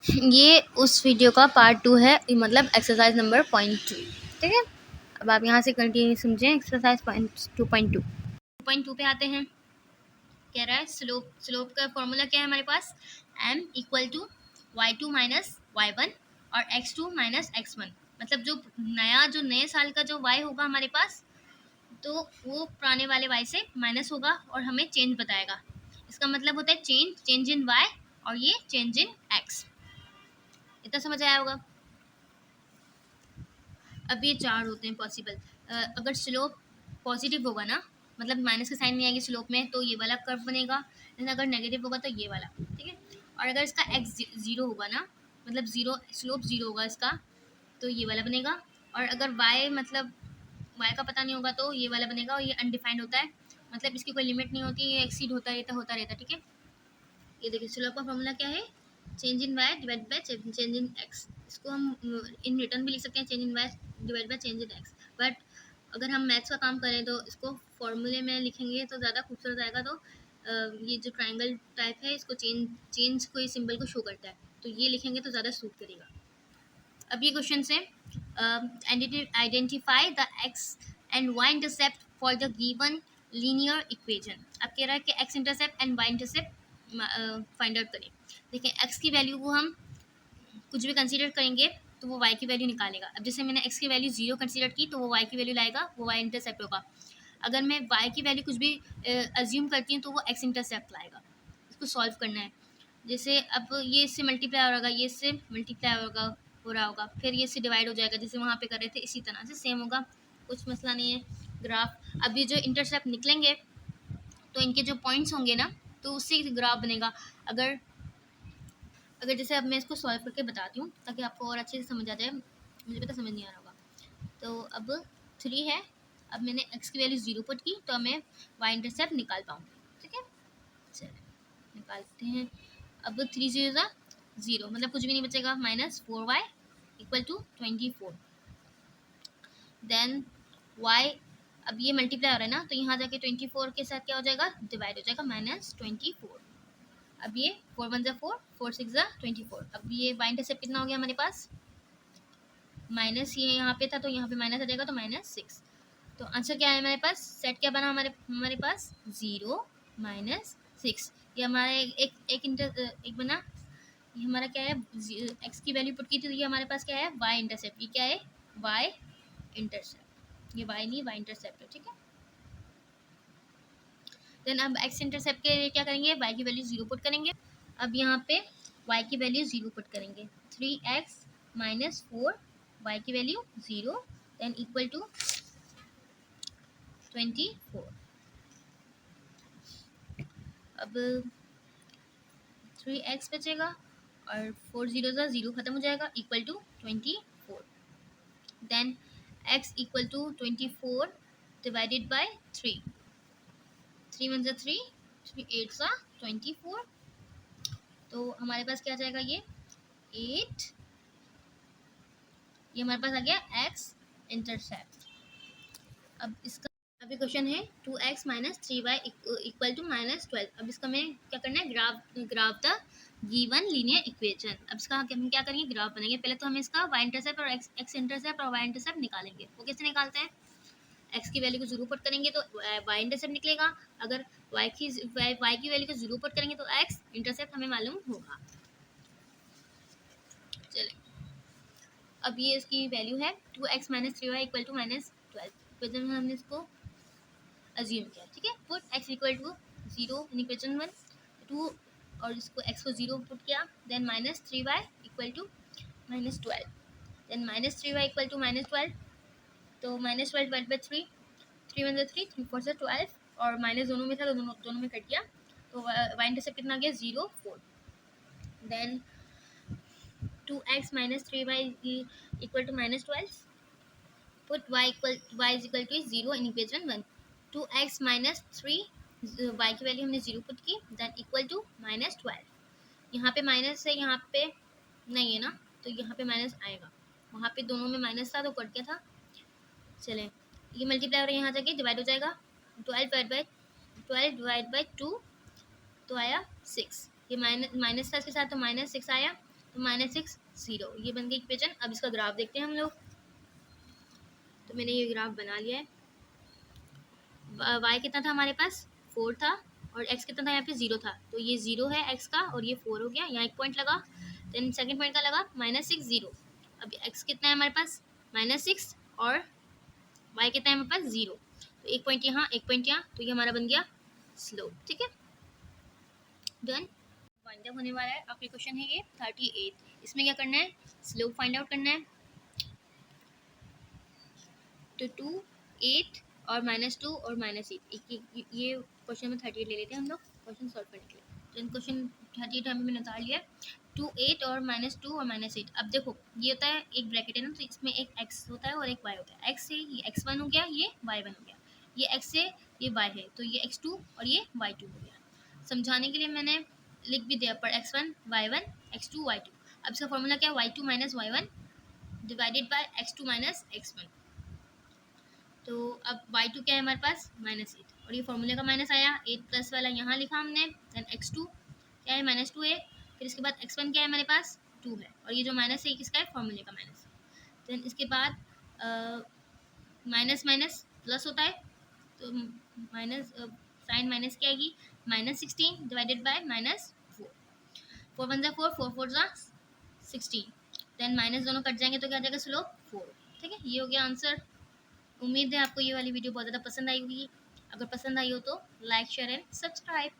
ये उस वीडियो का पार्ट 2 है, मतलब एक्सरसाइज नंबर .2। ठीक है, अब आप यहाँ से कंटिन्यू समझें एक्सरसाइज 2.2 पे आते हैं। कह रहा है स्लोप का फॉर्मूला क्या है हमारे पास, m equal to y2 minus y1 और x2 माइनस x1। मतलब जो नए साल का जो y होगा हमारे पास, तो वो पुराने वाले y से माइनस होगा और हमें चेंज बताएगा। इसका मतलब होता है चेंज इन y और ये चेंज इन x। इतना समझ आया होगा। अब ये चार होते हैं पॉसिबल। अगर स्लोप पॉजिटिव होगा ना, मतलब माइनस का साइन नहीं आएगी स्लोप में, तो ये वाला कर्व बनेगा। लेकिन अगर नेगेटिव होगा तो ये वाला। ठीक है, और अगर इसका एक्स जीरो होगा ना, मतलब जीरो स्लोप जीरो होगा इसका, तो ये वाला बनेगा। और अगर वाई मतलब वाई का पता नहीं होगा तो ये वाला बनेगा, और ये अनडिफाइंड होता है, मतलब इसकी कोई लिमिट नहीं होती, ये एक्सीड होता रहता। ठीक है, ये देखिए स्लोप का फॉर्मूला क्या है, change in y divide by change in x. इसको हम इन रिटर्न भी लिख सकते हैं, change in y divide by change in x. But अगर हम मैथ्स का काम करें तो इसको फॉर्मूले में लिखेंगे तो ज़्यादा खूबसूरत आएगा। तो ये जो ट्राइंगल टाइप है, इसको चेंज कोई सिंबल को शो करता है, तो ये लिखेंगे तो ज़्यादा सूट करेगा। अब ये क्वेश्चन से identify the x and y intercept for the given linear equation. अब कह रहा है कि x intercept and y intercept find out करें। देखिए एक्स की वैल्यू को हम कुछ भी कंसीडर करेंगे तो वो y की वैल्यू निकालेगा। अब जैसे मैंने x की वैल्यू 0 कंसीडर की तो वो y की वैल्यू लाएगा, वो y इंटरसेप्ट होगा। अगर मैं y की वैल्यू कुछ भी अज्यूम करती हूँ तो वो x इंटरसेप्ट लाएगा। इसको सॉल्व करना है। जैसे अब ये इससे मल्टीप्लाई हो रहा होगा, ये इससे मल्टीप्लाई हो रहा होगा, फिर ये इससे डिवाइड हो जाएगा, जैसे वहाँ पे कर रहे थे इसी तरह से सेम होगा, कुछ मसला नहीं है। ग्राफ अब ये जो इंटरसेप्ट निकलेंगे तो इनके जो पॉइंट्स होंगे ना, तो उससे ग्राफ बनेगा। अगर अगर जैसे अब मैं इसको सॉल्व करके बताती हूँ ताकि आपको और अच्छे से समझ आ जाए, मुझे पता समझ नहीं आ रहा होगा। तो अब 3 है, अब मैंने x की वैल्यू 0 पुट की तो मैं y इंटरसेप्ट निकाल पाऊँगी। ठीक है, चलिए निकालते हैं। अब 3 0 0, मतलब कुछ भी नहीं बचेगा, -4y equal to 24। Then y, अब ये मल्टीप्लाई हो रहा है ना, तो यहाँ जाके 24 के साथ क्या हो जाएगा, डिवाइड हो जाएगा, -24। अब ये 4 1 जा 4, 4 6 जा 24। अब ये y इंटरसेप्ट कितना हो गया हमारे पास, माइनस, ये यहाँ पे था तो यहाँ पे माइनस आ जाएगा, तो -6। तो आंसर क्या है हमारे पास, सेट क्या बना हमारे पास 0 -6। ये हमारा एक बना। ये हमारा क्या है, x की वैल्यू पुट की थी, तो ये हमारे पास क्या है, y इंटरसेप्ट। ये क्या है, y इंटरसेप्ट, ये y नहीं, y इंटरसेप्ट है। ठीक है, देन अब x इंटरसेप्ट के लिए क्या करेंगे, y की वैल्यू 0 पुट करेंगे। अब यहाँ पे y की वैल्यू 0 पुट करेंगे, 3x - 4, y की वैल्यू 0, देन इक्वल टू 24। अब 3x बचेगा और 4 0 ज़ा 0 खत्म हो जाएगा, equal to 24। Then x equal to 24 divided by 3, 3 1 ज़ा 3, 3 8 ज़ा 24। तो हमारे पास क्या जाएगा, ये 8, ये हमारे पास आ गया x इंटरसेप्ट। अब इसका अभी क्वेश्चन है 2x - 3y इक्वल टू -12। अब इसका हमें क्या करना है, graph the given linear equation. अब इसका हम क्या करेंगे, ग्राफ बनाएंगे। पहले तो हमें इसका y इंटरसेप्ट और x इंटरसेप्ट और y इंटरसेप्ट निकालेंगे। वो कैसे निकालते हैं, x की वैल्यू को 0 पुट करेंगे तो y इंटरसेप्ट निकलेगा। अगर y की वैल्यू को 0 पुट करेंगे तो x इंटरसेप्ट हमें मालूम होगा। चलिए, अब ये इसकी वैल्यू है 2x - 3y इक्वल टू -12। हमने इसको अज्यूम किया। ठीक है, put x equal to 0 in equation 1, 2, और इसको x को 0 पुट किया, then -3y equal to -12, then -3y equal to -12। तो -12 डिवाइड बाई 3, 3 1 3, 3 4 12, और माइनस दोनों में था तो दोनों में कट गया, तो y इंटरसेप्ट कितना आ गया, 0 4। Then 2x - 3y equal to -12, put y is equal to 0 in equation 1। 2x - 3, y की वैल्यू हमने 0 पुट की, देन इक्वल टू -12। यहाँ पे माइनस है, यहाँ पे नहीं है ना, तो यहाँ पे माइनस आएगा, वहाँ पे दोनों में माइनस था तो कट गया था। चले, ये मल्टीप्लाई हो रहा है, यहाँ जाके डिवाइड हो जाएगा, 12 डिवाइड बाई 2 तो आया 6। ये माइनस था इसके साथ तो -6 आया, तो -x 0, ये बन गई इक्वेशन। अब इसका ग्राफ देखते हैं हम लोग। तो मैंने ये ग्राफ बना लिया है। y कितना था हमारे पास, 4 था, और x कितना था यहाँ पे, 0 था। तो ये 0 है x का, और ये 4 हो गया, यहाँ एक पॉइंट लगा। देन सेकंड पॉइंट का लगा -6 0। अब x कितना है हमारे पास, -6, और y कितना है हमारे पास, 0। तो एक पॉइंट यहाँ, एक पॉइंट यहाँ, तो ये हमारा बन गया स्लोप। ठीक है, डन। फाइंड आउट होने वाला है, आखिरी क्वेश्चन है ये 38। इसमें क्या करना है, स्लोप फाइंड आउट करना है। तो 2 8 और -2 और -8, ये क्वेश्चन में 38 ले लेते हैं हम लोग क्वेश्चन सॉल्व करने के लिए। तो इन क्वेश्चन 38 हमने निकाल लिया। 2 8 और -2 और -8। अब देखो ये होता है एक ब्रैकेट है ना, तो इसमें एक x होता है और एक y होता है। x है ये x1 हो गया, ये y1 हो गया, ये x है ये y है, तो ये x2 और ये y2 हो गया। समझाने के लिए मैंने लिख भी दिया पर x1 y1 x2 y2। अब इसका फॉर्मूला क्या है, y2 minus y1 divided by x2 minus x1। तो अब y2 क्या है हमारे पास, -8, और ये फॉर्मूले का माइनस आया, 8 प्लस वाला यहाँ लिखा हमने। देन x2 क्या है, -2 है। फिर इसके बाद x1 क्या है हमारे पास, 2 है, और ये जो माइनस है किसका है, फॉर्मूले का माइनस। देन इसके बाद माइनस माइनस प्लस होता है, तो माइनस साइन माइनस क्या आएगी, -16 डिवाइडेड बाय -4। 4 1 जा 4, 4 4 जा 16। देन माइनस दोनों कट जाएंगे तो क्या आ जाएगा, स्लोप 4। ठीक है, ये हो गया आंसर। उम्मीद है आपको ये वाली वीडियो बहुत ज़्यादा पसंद आई होगी। अगर पसंद आई हो तो लाइक शेयर एंड सब्सक्राइब।